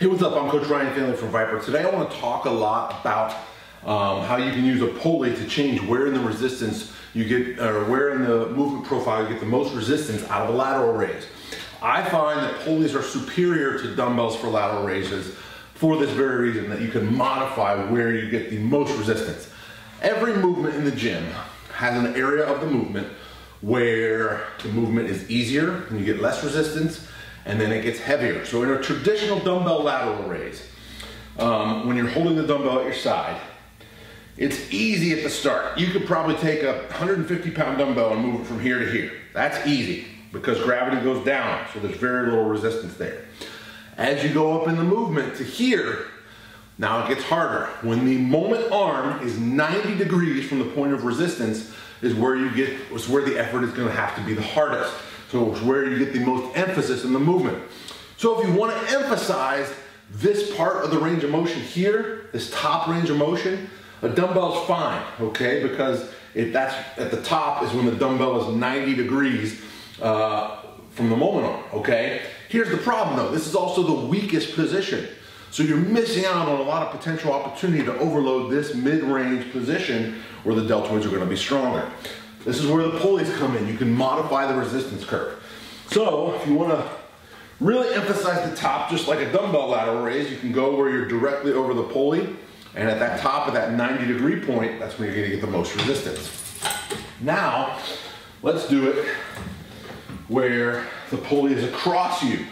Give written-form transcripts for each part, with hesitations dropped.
Hey, what's up? I'm Coach Ryan Finley from VIPAR. Today I want to talk a lot about how you can use a pulley to change where in the resistance you get, or where in the movement profile you get the most resistance out of a lateral raise. I find that pulleys are superior to dumbbells for lateral raises for this very reason, that you can modify where you get the most resistance. Every movement in the gym has an area of the movement where the movement is easier and you get less resistance, and then it gets heavier. So in a traditional dumbbell lateral raise, when you're holding the dumbbell at your side, it's easy at the start. You could probably take a 150-pound dumbbell and move it from here to here. That's easy because gravity goes down, so there's very little resistance there. As you go up in the movement to here, now it gets harder. When the moment arm is 90 degrees from the point of resistance is where the effort is going to have to be the hardest. So it's where you get the most emphasis in the movement. So if you want to emphasize this part of the range of motion here, this top range of motion, a dumbbell's fine, okay? Because that's at the top is when the dumbbell is 90 degrees from the moment arm, okay? Here's the problem though, this is also the weakest position. So you're missing out on a lot of potential opportunity to overload this mid-range position where the deltoids are going to be stronger. This is where the pulleys come in. You can modify the resistance curve. So if you want to really emphasize the top, just like a dumbbell lateral raise, you can go where you're directly over the pulley, and at that top of that 90-degree point, that's when you're going to get the most resistance. Now, let's do it where the pulley is across you.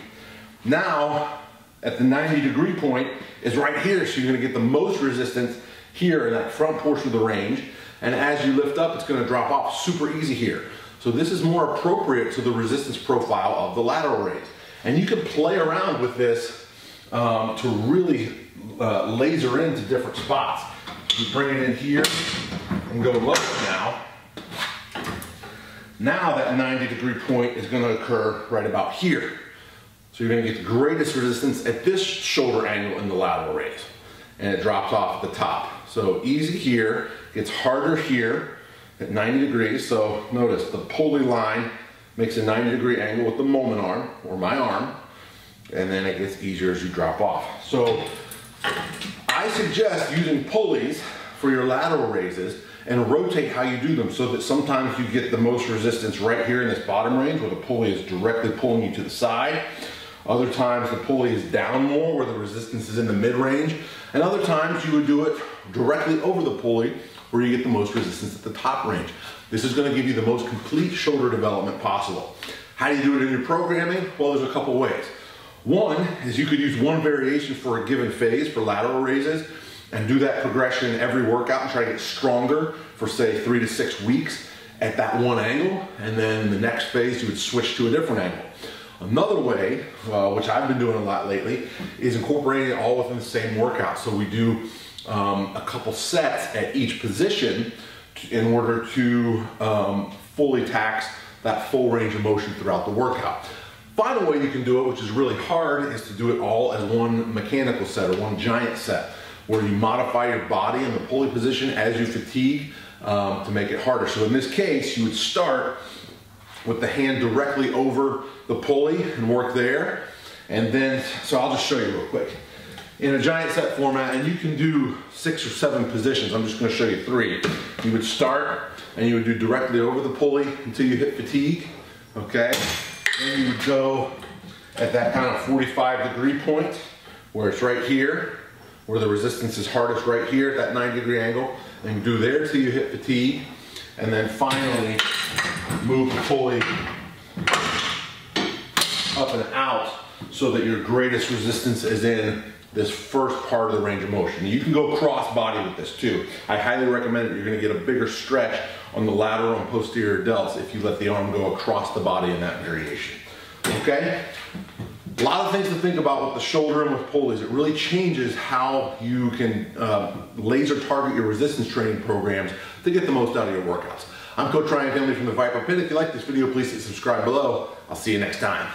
Now, at the 90-degree point is right here, so you're going to get the most resistance here in that front portion of the range. And as you lift up, it's going to drop off super easy here. So this is more appropriate to the resistance profile of the lateral raise. And you can play around with this to really laser into different spots. You bring it in here and go lower now. Now that 90-degree point is going to occur right about here. So you're going to get the greatest resistance at this shoulder angle in the lateral raise. And it drops off at the top. So easy here, gets harder here at 90 degrees. So notice the pulley line makes a 90-degree angle with the moment arm, or my arm, and then it gets easier as you drop off. So I suggest using pulleys for your lateral raises and rotate how you do them so that sometimes you get the most resistance right here in this bottom range where the pulley is directly pulling you to the side. Other times the pulley is down more where the resistance is in the mid-range. And other times you would do it directly over the pulley where you get the most resistance at the top range. This is going to give you the most complete shoulder development possible. How do you do it in your programming? Well, there's a couple ways. One is you could use one variation for a given phase for lateral raises and do that progression every workout and try to get stronger for say 3 to 6 weeks at that one angle, and then the next phase you would switch to a different angle. Another way, which I've been doing a lot lately, is incorporating it all within the same workout. So we do a couple sets at each position in order to fully tax that full range of motion throughout the workout. Final way you can do it, which is really hard, is to do it all as one mechanical set or one giant set, where you modify your body in the pulley position as you fatigue to make it harder. So in this case, you would start with the hand directly over the pulley and work there. And then, so I'll just show you real quick. In a giant set format, and you can do 6 or 7 positions, I'm just gonna show you 3. You would start and you would do directly over the pulley until you hit fatigue, okay? Then you would go at that kind of 45-degree point where it's right here, where the resistance is hardest right here at that 90-degree angle, and you do there till you hit fatigue. And then finally, move the pulley up and out so that your greatest resistance is in this first part of the range of motion. You can go cross body with this too. I highly recommend it. You're going to get a bigger stretch on the lateral and posterior delts if you let the arm go across the body in that variation. Okay? A lot of things to think about with the shoulder and with pulleys. It really changes how you can laser target your resistance training programs to get the most out of your workouts. I'm Coach Ryan Finley from the VIPAR Pit. If you like this video, please hit subscribe below. I'll see you next time.